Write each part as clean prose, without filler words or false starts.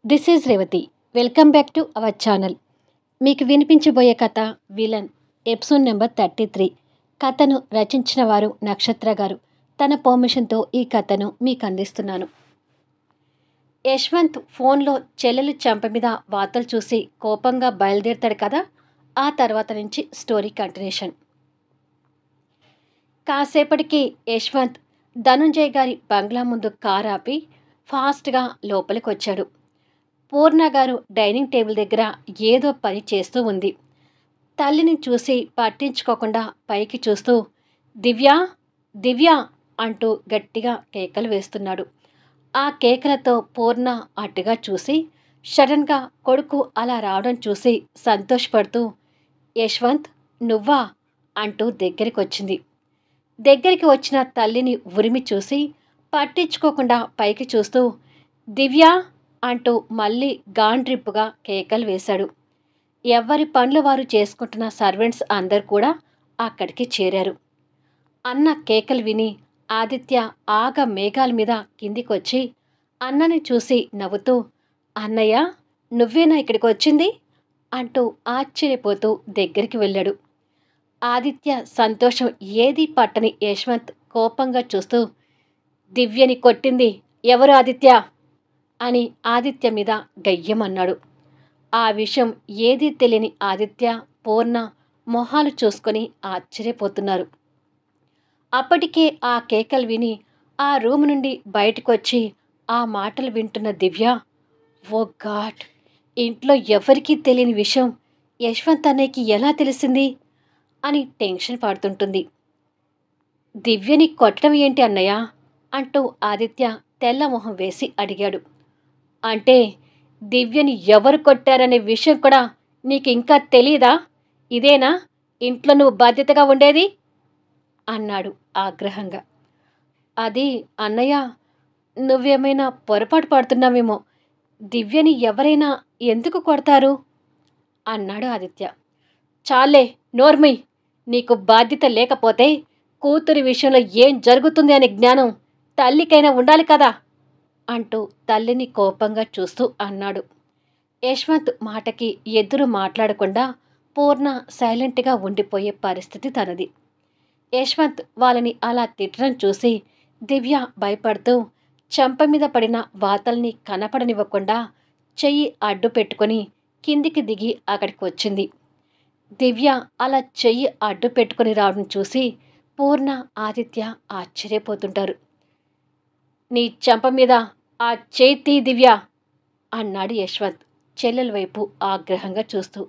This is Revathi. Welcome back to our channel. మీకు వినిపించబోయే కథ villain episode number 33. కథను రచించిన వారు నక్షత్ర గారు. తన పర్మిషన్తో ఈ కథను మీకు అందిస్తున్నాను. యశ్వంత్ ఫోన్లో చెల్లెలు చెంప మీద వార్తలు చూసి కోపంగా బయలుదేరుతాడు కదా. ఆ తర్వాత నుంచి స్టోరీ కంటిన్యూషన్. కాసేపటికి యశ్వంత్ ధనుంజయ్ గారి బంగ్లా ముందు కారు ఆపి ఫాస్ట్గా లోపలికి వచ్చాడు. పూర్ణ గారు డైనింగ్ టేబుల్ దగ్గర ఏదో పని చేస్తూ ఉంది. తల్లిని చూసి పట్టించుకోకుండా పైకి చూస్తూ దివ్య దివ్య అంటూ గట్టిగా కేకలు వేస్తున్నాడు. ఆ కేకలతో పూర్ణ అటుగా చూసి సడన్గా కొడుకు అలా రావడం చూసి సంతోషపడుతూ యశ్వంత్ నువ్వా అంటూ దగ్గరికి వచ్చింది. దగ్గరికి వచ్చిన తల్లిని ఉరిమి చూసి పట్టించుకోకుండా పైకి చూస్తూ దివ్య అంటూ మళ్ళీ గాండ్రింపుగా కేకలు వేశాడు. ఎవరి పనులు వారు చేసుకుంటున్న సర్వెంట్స్ అందరు కూడా అక్కడికి చేరారు. అన్న కేకలు విని ఆదిత్య ఆగ మేఘాల మీద కిందికొచ్చి అన్నని చూసి నవ్వుతూ అన్నయ్య నువ్వేనా ఇక్కడికి వచ్చింది అంటూ ఆశ్చర్యపోతూ దగ్గరికి వెళ్ళాడు. ఆదిత్య సంతోషం ఏదీ పట్టని యశ్వంత్ కోపంగా చూస్తూ దివ్యని కొట్టింది ఎవరు ఆదిత్య అని ఆదిత్య మీద గయ్యమన్నాడు. ఆ విషయం ఏదీ తెలియని ఆదిత్య పూర్ణ మొహాలు చూసుకొని ఆశ్చర్యపోతున్నారు. అప్పటికే ఆ కేకలు విని ఆ రూమ్ నుండి బయటకొచ్చి ఆ మాటలు వింటున్న దివ్య ఓ గాడ్, ఇంట్లో ఎవరికీ తెలియని విషయం యశ్వంత్ అన్నయ్యకి ఎలా తెలిసింది అని టెన్షన్ పడుతుంటుంది. దివ్యని కొట్టడం ఏంటి అన్నయ్య అంటూ ఆదిత్య తెల్ల మొహం వేసి అడిగాడు. అంటే దివ్యని ఎవరు కొట్టారనే విషయం కూడా నీకు ఇంకా తెలీదా? ఇదేనా ఇంట్లో నువ్వు బాధ్యతగా ఉండేది అన్నాడు ఆగ్రహంగా. అది అన్నయ్య, నువ్వేమైనా పొరపాటు పడుతున్నావేమో. దివ్యని ఎవరైనా ఎందుకు కొడతారు అన్నాడు ఆదిత్య. చాలే నోర్మై, నీకు బాధ్యత లేకపోతే కూతురి విషయంలో ఏం జరుగుతుంది అనే జ్ఞానం తల్లికైనా ఉండాలి కదా అంటూ తల్లిని కోపంగా చూస్తూ అన్నాడు. యశ్వంత్ మాటకి ఎదురు మాట్లాడకుండా పూర్ణ సైలెంట్గా ఉండిపోయే పరిస్థితి తనది. యశ్వంత్ వాళ్ళని అలా తిట్టడం చూసి దివ్య భయపడుతూ చెంప మీద పడిన వాతల్ని కనపడనివ్వకుండా చెయ్యి అడ్డు పెట్టుకొని కిందికి దిగి అక్కడికి వచ్చింది. దివ్య అలా చెయ్యి అడ్డు పెట్టుకుని రావడం చూసి పూర్ణ ఆదిత్య ఆశ్చర్యపోతుంటారు. నీ చెంప మీద ఆ చేతి దివ్య అన్నాడు యశ్వంత్ చెల్లెల వైపు ఆగ్రహంగా చూస్తూ.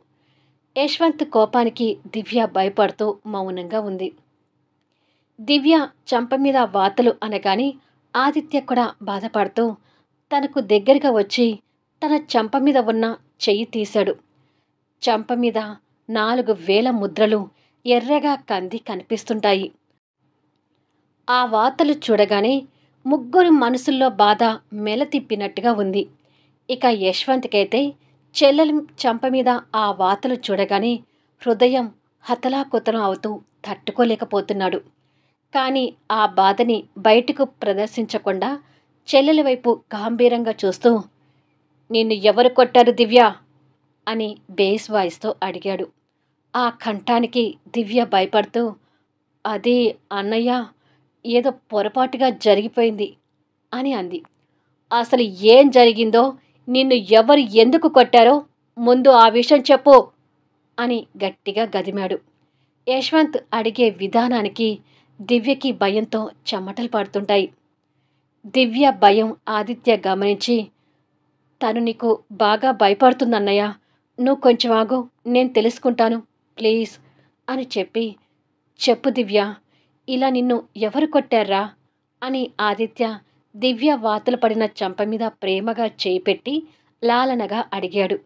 యశ్వంత్ కోపానికి దివ్య భయపడుతూ మౌనంగా ఉంది. దివ్య చెంప మీద వాతలు అనగాని ఆదిత్య కూడా బాధపడుతూ తనకు దగ్గరగా వచ్చి తన చెంప మీద ఉన్న చెయ్యి తీశాడు. చెంప మీద 4000 ముద్రలు ఎర్రగా కంది కనిపిస్తుంటాయి. ఆ వాతలు చూడగానే ముగ్గురు మనసుల్లో బాధ మెలతిప్పినట్టుగా ఉంది. ఇక యశ్వంత్కైతే చెల్లెలి చెంప మీద ఆ వాతలు చూడగానే హృదయం హతలాకుతలం అవుతూ తట్టుకోలేకపోతున్నాడు. కానీ ఆ బాధని బయటకు ప్రదర్శించకుండా చెల్లెలి వైపు గంభీరంగా చూస్తూ నిన్ను ఎవరు కొట్టారు దివ్య అని బేస్ వాయిస్తో అడిగాడు. ఆ కంఠానికి దివ్య భయపడుతూ అది అన్నయ్య, ఏదో పొరపాటుగా జరిగిపోయింది అని అంది. అసలు ఏం జరిగిందో, నిన్ను ఎవరు ఎందుకు కొట్టారో ముందు ఆ విషయం చెప్పు అని గట్టిగా గదిమాడు. యశ్వంత్ అడిగే విధానానికి దివ్యకి భయంతో చెమటలు పడుతుంటాయి. దివ్య భయం ఆదిత్య గమనించి తను నీకు బాగా భయపడుతుందన్నయ్య, నువ్వు కొంచెం ఆగు, నేను తెలుసుకుంటాను ప్లీజ్ అని చెప్పి చెప్పు దివ్య, ఇలా నిన్ను ఎవరు కొట్టారా అని ఆదిత్య దివ్య వాతలు పడిన చెంప మీద ప్రేమగా చేయి పెట్టి లాలనగా అడిగాడు.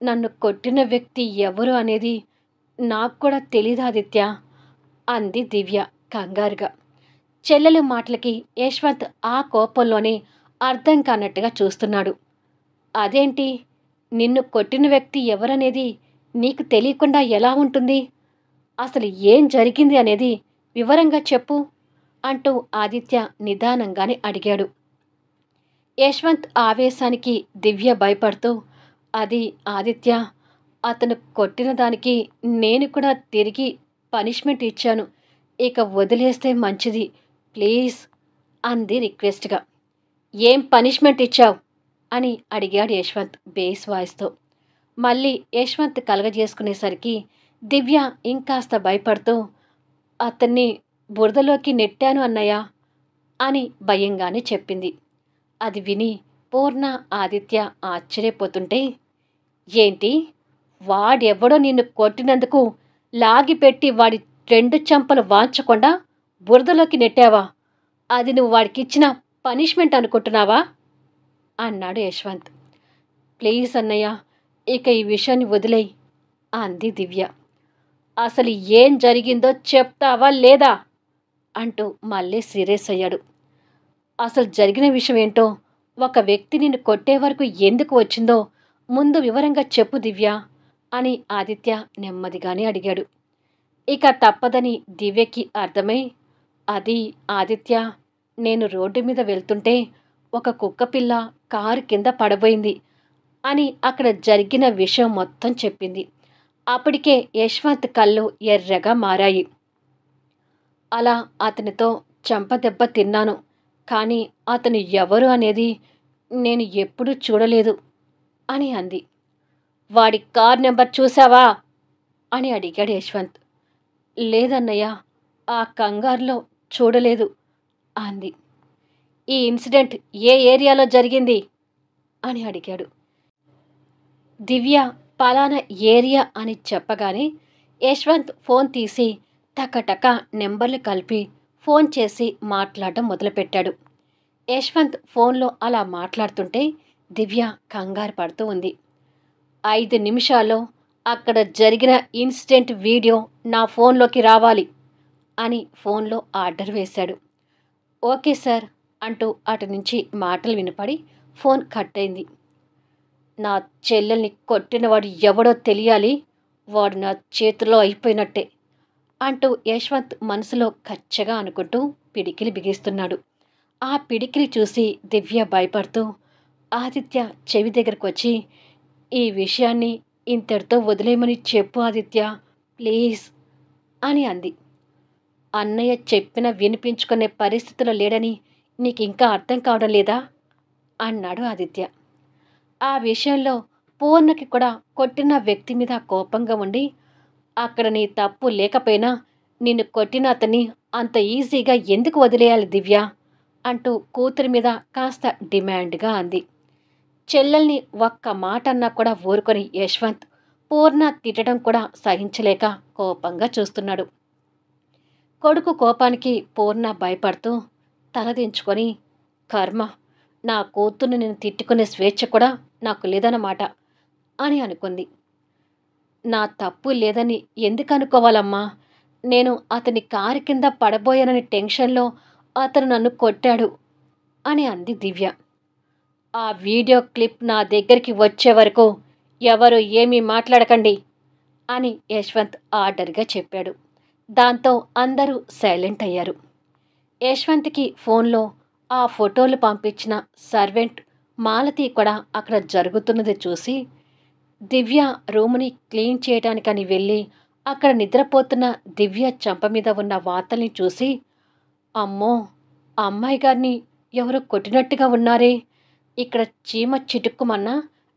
నన్ను కొట్టిన వ్యక్తి ఎవరు అనేది నాకు కూడా తెలీదు ఆదిత్య అంది దివ్య కంగారుగా. చెల్లెలు మాటలకి యశ్వంత్ ఆ కోపంలోనే అర్థం కానట్టుగా చూస్తున్నాడు. అదేంటి, నిన్ను కొట్టిన వ్యక్తి ఎవరనేది నీకు తెలియకుండా ఎలా ఉంటుంది? అసలు ఏం జరిగింది అనేది వివరంగా చెప్పు అంటూ ఆదిత్య నిదానంగానే అడిగాడు. యశ్వంత్ ఆవేశానికి దివ్య భయపడుతూ, అది ఆదిత్య, అతను కొట్టిన దానికి నేను కూడా తిరిగి పనిష్మెంట్ ఇచ్చాను. ఇక వదిలేస్తే మంచిది ప్లీజ్ అంది రిక్వెస్ట్గా. ఏం పనిష్మెంట్ ఇచ్చావు అని అడిగాడు యశ్వంత్ బేస్ వాయిస్తో. మళ్ళీ యశ్వంత్ కలగజేసుకునేసరికి దివ్య ఇంకాస్త భయపడుతూ, అతన్ని బురదలోకి నెట్టాను అన్నయ్య అని భయంగానే చెప్పింది. అది విని పూర్ణ ఆదిత్య ఆశ్చర్యపోతుంటే, ఏంటి, వాడెవడో నిన్ను కొట్టినందుకు లాగిపెట్టి వాడి 2 చెంపలు వాంచకుండా బురదలోకి నెట్టావా? అది నువ్వు వాడికిచ్చిన పనిష్మెంట్ అనుకుంటున్నావా అన్నాడు యశ్వంత్. ప్లీజ్ అన్నయ్య, ఇక ఈ విషయాన్ని వదిలేయ్ అంది దివ్య. అసలు ఏం జరిగిందో చెప్తావా లేదా అంటూ మళ్ళీ సీరియస్ అయ్యాడు. అసలు జరిగిన విషయం ఏంటో, ఒక వ్యక్తి నిన్ను కొట్టే వరకు ఎందుకు వచ్చిందో ముందు వివరంగా చెప్పు దివ్య అని ఆదిత్య నెమ్మదిగానే అడిగాడు. ఇక తప్పదని దివ్యకి అర్థమై, అది ఆదిత్య, నేను రోడ్డు మీద వెళ్తుంటే ఒక కుక్కపిల్ల కారు కింద పడబోయింది అని అక్కడ జరిగిన విషయం మొత్తం చెప్పింది. అప్పటికే యశ్వంత్ కళ్ళు ఎర్రగా మారాయి. అలా అతనితో చెంపదెబ్బ తిన్నాను, కానీ అతను ఎవరు అనేది నేను ఎప్పుడూ చూడలేదు అని అంది. వాడి కార్ నెంబర్ చూసావా అని అడిగాడు యశ్వంత్. లేదన్నయ్య, ఆ కంగారులో చూడలేదు అంది. ఈ ఇన్సిడెంట్ ఏ ఏరియాలో జరిగింది అని అడిగాడు. దివ్య పలానా ఏరియా అని చెప్పగానే యశ్వంత్ ఫోన్ తీసి టకటక నెంబర్లు కలిపి ఫోన్ చేసి మాట్లాడడం మొదలుపెట్టాడు. యశ్వంత్ ఫోన్లో అలా మాట్లాడుతుంటే దివ్య కంగారు పడుతూ ఉంది. 5 నిమిషాల్లో అక్కడ జరిగిన ఇన్సిడెంట్ వీడియో నా ఫోన్లోకి రావాలి అని ఫోన్లో ఆర్డర్ వేశాడు. ఓకే సార్ అంటూ అటు నుంచి మాటలు వినపడి ఫోన్ కట్ అయింది. నా చెల్లెల్ని కొట్టినవాడు ఎవడో తెలియాలి, వాడు నా చేతిలో అయిపోయినట్టే అంటూ యశ్వంత్ మనసులో కచ్చగా అనుకుంటూ పిడికిలి బిగిస్తున్నాడు. ఆ పిడికిలి చూసి దివ్య భయపడుతూ ఆదిత్య చెవి దగ్గరకు వచ్చి, ఈ విషయాన్ని ఇంతటితో వదిలేయమని చెప్పు ఆదిత్య ప్లీజ్ అని అంది. అన్నయ్య చెప్పిన వినిపించుకునే పరిస్థితిలో లేడని నీకు ఇంకా అర్థం కావడం లేదా అన్నాడు ఆదిత్య. ఆ విషయంలో పూర్ణకి కూడా కొట్టిన వ్యక్తి మీద కోపంగా ఉండి, అక్కడ నీ తప్పు లేకపోయినా నిన్ను కొట్టిన అతన్ని అంత ఈజీగా ఎందుకు వదిలేయాలి దివ్య అంటూ కూతురి మీద కాస్త డిమాండ్గా అంది. చెల్లెల్ని ఒక్క మాట అన్నా కూడా ఊరుకొని యశ్వంత్ పూర్ణ తిట్టడం కూడా సహించలేక కోపంగా చూస్తున్నాడు. కొడుకు కోపానికి పూర్ణ భయపడుతూ తలదించుకొని, కర్మ, నా కూతుర్ని నేను తిట్టుకునే స్వేచ్ఛ కూడా నాకు లేదన్నమాట అని అనుకుంది. నా తప్పు లేదని ఎందుకు అనుకోవాలమ్మా, నేను అతని కారు కింద పడబోయానని టెన్షన్లో అతను నన్ను కొట్టాడు అని అంది దివ్య. ఆ వీడియో క్లిప్ నా దగ్గరికి వచ్చే వరకు ఎవరు ఏమీ మాట్లాడకండి అని యశ్వంత్ ఆర్డర్గా చెప్పాడు. దాంతో అందరూ సైలెంట్ అయ్యారు. యశ్వంత్కి ఫోన్లో ఆ ఫోటోలు పంపించిన సర్వెంట్ మాలతి కూడా అక్కడ జరుగుతున్నది చూసి, దివ్య రూముని క్లీన్ చేయడానికని వెళ్ళి అక్కడ నిద్రపోతున్న దివ్య చెంప మీద ఉన్న వాతల్ని చూసి, అమ్మో, అమ్మాయి గారిని ఎవరో కొట్టినట్టుగా ఉన్నారే, ఇక్కడ చీమ చిటుక్కుమన్నా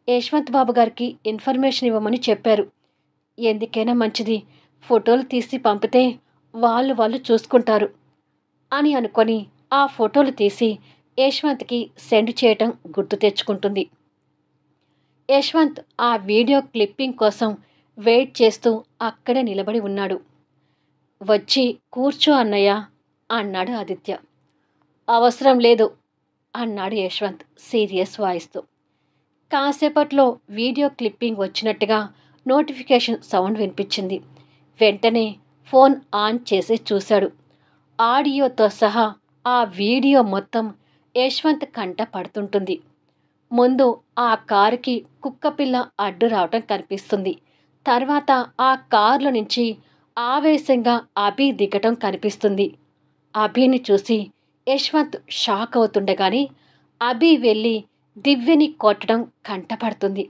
యశ్వంత్ బాబు గారికి ఇన్ఫర్మేషన్ ఇవ్వమని చెప్పారు, ఎందుకైనా మంచిది ఫోటోలు తీసి పంపితే వాళ్ళు చూసుకుంటారు అని అనుకొని ఆ ఫోటోలు తీసి యశ్వంత్కి సెండ్ చేయటం గుర్తు తెచ్చుకుంటుంది. యశ్వంత్ ఆ వీడియో క్లిప్పింగ్ కోసం వెయిట్ చేస్తూ అక్కడే నిలబడి ఉన్నాడు. వచ్చి కూర్చో అన్నయ్య అన్నాడు ఆదిత్య. అవసరం లేదు అన్నాడు యశ్వంత్ సీరియస్ వాయిస్తో. కాసేపట్లో వీడియో క్లిప్పింగ్ వచ్చినట్టుగా నోటిఫికేషన్ సౌండ్ వినిపించింది. వెంటనే ఫోన్ ఆన్ చేసి చూశాడు. ఆడియోతో సహా ఆ వీడియో మొత్తం యశ్వంత్ కంట పడుతుంటుంది. ముందు ఆ కారుకి కుక్కపిల్ల అడ్డు రావటం కనిపిస్తుంది. తర్వాత ఆ కారులో నుంచి ఆవేశంగా అభి దిగటం కనిపిస్తుంది. అభిని చూసి యశ్వంత్ షాక్ అవుతుండగానే అభి వెళ్ళి దివ్యని కొట్టడం కంటపడుతుంది.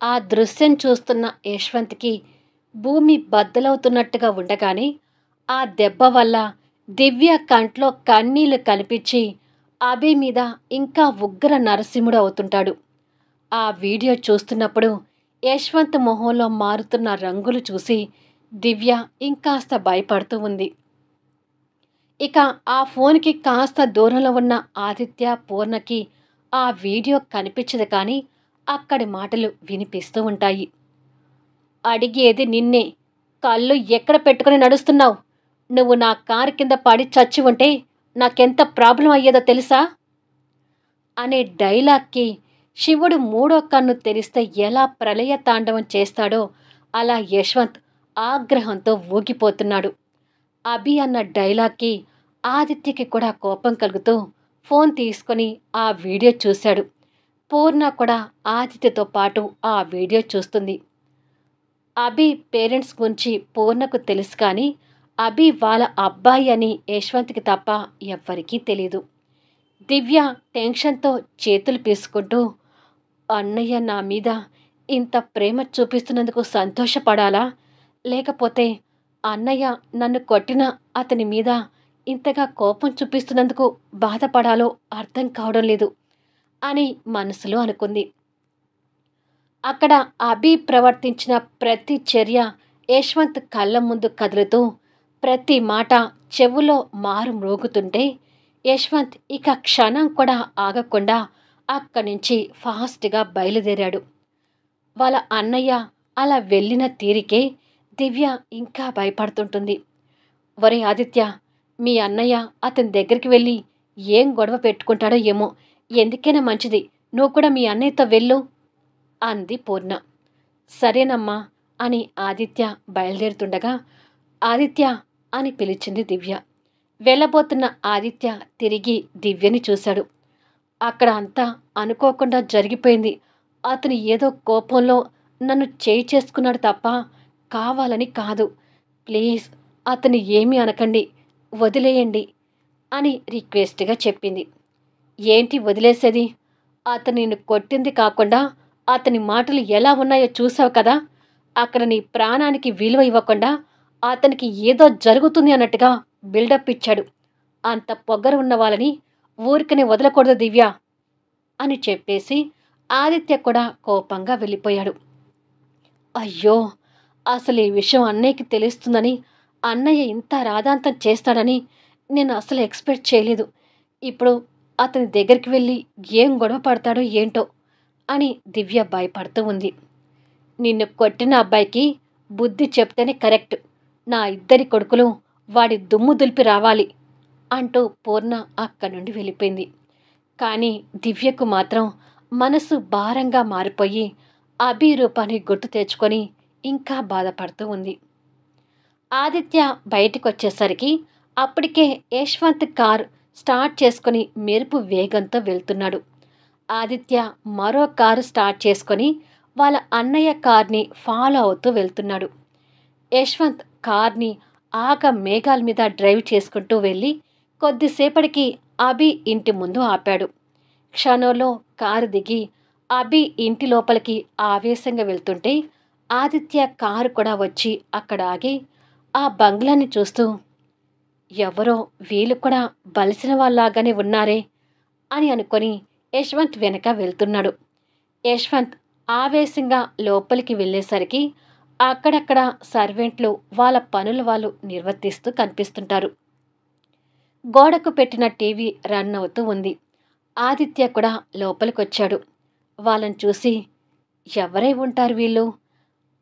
ఆ దృశ్యం చూస్తున్న యశ్వంత్కి భూమి బద్దలవుతున్నట్టుగా ఉండగానే ఆ దెబ్బ వల్ల దివ్య కంట్లో కన్నీళ్లు కనిపించి అభి మీద ఇంకా ఉగ్ర నరసింహుడు అవుతుంటాడు. ఆ వీడియో చూస్తున్నప్పుడు యశ్వంత్ మొహంలో మారుతున్న రంగులు చూసి దివ్య ఇంకాస్త భయపడుతూ ఉంది. ఇక ఆ ఫోన్కి కాస్త దూరంలో ఉన్న ఆదిత్య, పూర్ణకి ఆ వీడియో కనిపించదు కానీ అక్కడి మాటలు వినిపిస్తూ ఉంటాయి. అడిగేది నిన్నే, కళ్ళు ఎక్కడ పెట్టుకుని నడుస్తున్నావు? నువ్వు నా కారు కింద పడి చచ్చి ఉంటే నాకెంత ప్రాబ్లం అయ్యేదో తెలుసా అనే డైలాగ్కి శివుడు మూడో కన్ను తెరిస్తే ఎలా ప్రళయ తాండవం చేస్తాడో అలా యశ్వంత్ ఆగ్రహంతో ఊగిపోతున్నాడు. అభి అన్న డైలాగ్కి ఆదిత్యకి కూడా కోపం కలుగుతూ ఫోన్ తీసుకొని ఆ వీడియో చూశాడు. పూర్ణ కూడా ఆదిత్యతో పాటు ఆ వీడియో చూస్తుంది. అభి పేరెంట్స్ గురించి పూర్ణకు తెలుసు కానీ అభి వాళ్ళ అబ్బాయి అని యశ్వంత్కి తప్ప ఎవ్వరికీ తెలీదు. దివ్య టెన్షన్తో చేతులు పీసుకుంటూ, అన్నయ్య నా మీద ఇంత ప్రేమ చూపిస్తున్నందుకు సంతోషపడాలా, లేకపోతే అన్నయ్య నన్ను కొట్టిన అతని మీద ఇంతగా కోపం చూపిస్తున్నందుకు బాధపడాలో అర్థం కావడం లేదు అని మనసులో అనుకుంది. అక్కడ అభి ప్రవర్తించిన ప్రతి చర్య యశ్వంత్ కళ్ళ ముందు కదులుతూ ప్రతి మాట చెవులో మారు మ్రోగుతుంటే యశ్వంత్ ఇక క్షణం కూడా ఆగకుండా అక్కడి నుంచి ఫాస్ట్గా బయలుదేరాడు. వాళ్ళ అన్నయ్య అలా వెళ్ళిన తీరికే దివ్య ఇంకా భయపడుతుంటుంది. ఒరే ఆదిత్య, మీ అన్నయ్య అతని దగ్గరికి వెళ్ళి ఏం గొడవ పెట్టుకుంటాడో ఏమో, ఎందుకైనా మంచిది నువ్వు కూడా మీ అన్నయ్యతో వెళ్ళు అంది పూర్ణ. సరేనమ్మా అని ఆదిత్య బయలుదేరుతుండగా ఆదిత్య అని పిలిచింది దివ్య. వెళ్ళబోతున్న ఆదిత్య తిరిగి దివ్యని చూశాడు. అక్కడ అంతా అనుకోకుండా జరిగిపోయింది. అతను ఏదో కోపంలో నన్ను చేయి చేసుకున్నాడు తప్ప కావాలని కాదు. ప్లీజ్ అతను ఏమీ అనకండి, వదిలేయండి అని రిక్వెస్ట్గా చెప్పింది. ఏంటి వదిలేసేది? అతను నిన్ను కొట్టింది కాకుండా అతని మాటలు ఎలా ఉన్నాయో చూసావు కదా. అక్కడ నీ ప్రాణానికి విలువ ఇవ్వకుండా అతనికి ఏదో జరుగుతుంది అన్నట్టుగా బిల్డప్ ఇచ్చాడు. అంత పొగరు ఉన్న వాళ్ళని ఊరికనే వదలకూడదు దివ్య అని చెప్పేసి ఆదిత్య కూడా కోపంగా వెళ్ళిపోయాడు. అయ్యో, అసలు ఈ విషయం అన్నయ్యకి తెలుస్తుందని, అన్నయ్య ఇంత రాదాంతం చేస్తాడని నేను అసలు ఎక్స్పెక్ట్ చేయలేదు. ఇప్పుడు అతని దగ్గరికి వెళ్ళి ఏం గొడవ పడతాడో ఏంటో అని దివ్య భయపడుతూ ఉంది. నిన్ను కొట్టిన అబ్బాయికి బుద్ధి చెప్తేనే కరెక్ట్. నా ఇద్దరి కొడుకులు వాడి దుమ్ము దులిపి రావాలి అంటూ పూర్ణ అక్కడి నుండి వెళ్ళిపోయింది. కానీ దివ్యకు మాత్రం మనసు భారంగా మారిపోయి అభి రూపాన్ని గుర్తు తెచ్చుకొని ఇంకా బాధపడుతూ ఉంది. ఆదిత్య బయటికి వచ్చేసరికి అప్పటికే యశ్వంత్ కార్ స్టార్ట్ చేసుకుని మెరుపు వేగంతో వెళ్తున్నాడు. ఆదిత్య మరో కారు స్టార్ట్ చేసుకొని వాళ్ళ అన్నయ్య కార్ని ఫాలో అవుతూ వెళ్తున్నాడు. యశ్వంత్ కార్ని ఆగ మేఘాల మీద డ్రైవ్ చేసుకుంటూ వెళ్ళి కొద్దిసేపటికి అభి ఇంటి ముందు ఆపాడు. క్షణంలో కారు దిగి అభి ఇంటి లోపలికి ఆవేశంగా వెళ్తుంటే ఆదిత్య కారు కూడా వచ్చి అక్కడ ఆగి ఆ బంగ్లాని చూస్తూ, ఎవరో వీళ్ళు కూడా బలిసిన వాళ్ళలాగానే ఉన్నారే అని అనుకొని యశ్వంత్ వెనక వెళ్తున్నాడు. యశ్వంత్ ఆవేశంగా లోపలికి వెళ్ళేసరికి అక్కడక్కడ సర్వెంట్లు వాళ్ళ పనులు వాళ్ళు నిర్వర్తిస్తూ కనిపిస్తుంటారు. గోడకు పెట్టిన టీవీ రన్ అవుతూ ఉంది. ఆదిత్య కూడా లోపలికొచ్చాడు. వాళ్ళని చూసి ఎవరై ఉంటారు వీళ్ళు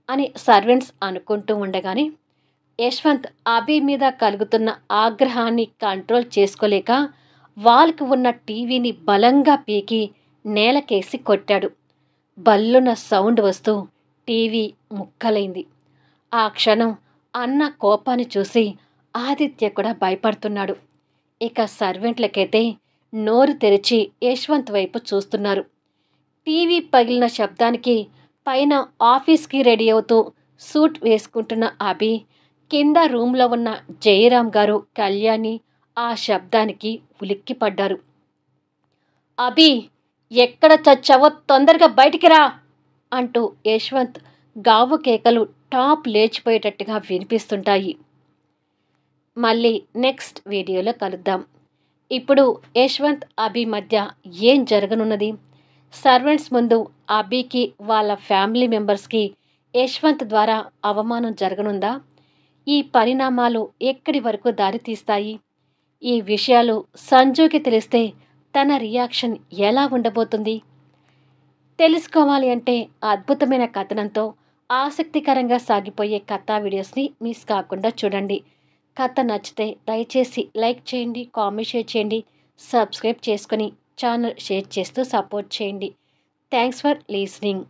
అని సర్వెంట్స్ అనుకుంటూ ఉండగానే యశ్వంత్ అభి మీద కలుగుతున్న ఆగ్రహాన్ని కంట్రోల్ చేసుకోలేక వాళ్ళకి ఉన్న టీవీని బలంగా పీకి నేలకేసి కొట్టాడు. బల్లున సౌండ్ వస్తూ టీవీ ముక్కలైంది. ఆ క్షణం అన్న కోపాన్ని చూసి ఆదిత్య కూడా భయపడుతున్నాడు. ఇక సర్వెంట్లకైతే నోరు తెరిచి యశ్వంత్ వైపు చూస్తున్నారు. టీవీ పగిలిన శబ్దానికి పైన ఆఫీస్కి రెడీ అవుతూ సూట్ వేసుకుంటున్న అభి, కింద రూమ్లో ఉన్న జయరాం గారు, కళ్యాణి ఆ శబ్దానికి ఉలిక్కిపడ్డారు. అభి, ఎక్కడ చచ్చావో తొందరగా బయటికి రా అంటూ యశ్వంత్ గావు కేకలు టాప్ లేచిపోయేటట్టుగా వినిపిస్తుంటాయి. మళ్ళీ నెక్స్ట్ వీడియోలో కలుద్దాం. ఇప్పుడు యశ్వంత్ అభి మధ్య ఏం జరగనున్నది? సర్వెంట్స్ ముందు అభికి వాళ్ళ ఫ్యామిలీ మెంబర్స్కి యశ్వంత్ ద్వారా అవమానం జరగనుందా? ఈ పరిణామాలు ఎక్కడి వరకు దారితీస్తాయి? ఈ విషయాలు సంజుకి తెలిస్తే తన రియాక్షన్ ఎలా ఉండబోతుంది? తెలుసుకోవాలి అంటే అద్భుతమైన కథనంతో ఆసక్తికరంగా సాగిపోయే కథా వీడియోస్ని మిస్ కాకుండా చూడండి. కథ నచ్చితే దయచేసి లైక్ చేయండి, కామెంట్ షేర్ చేయండి, సబ్స్క్రైబ్ చేసుకొని ఛానల్ షేర్ చేస్తూ సపోర్ట్ చేయండి. Thanks for listening.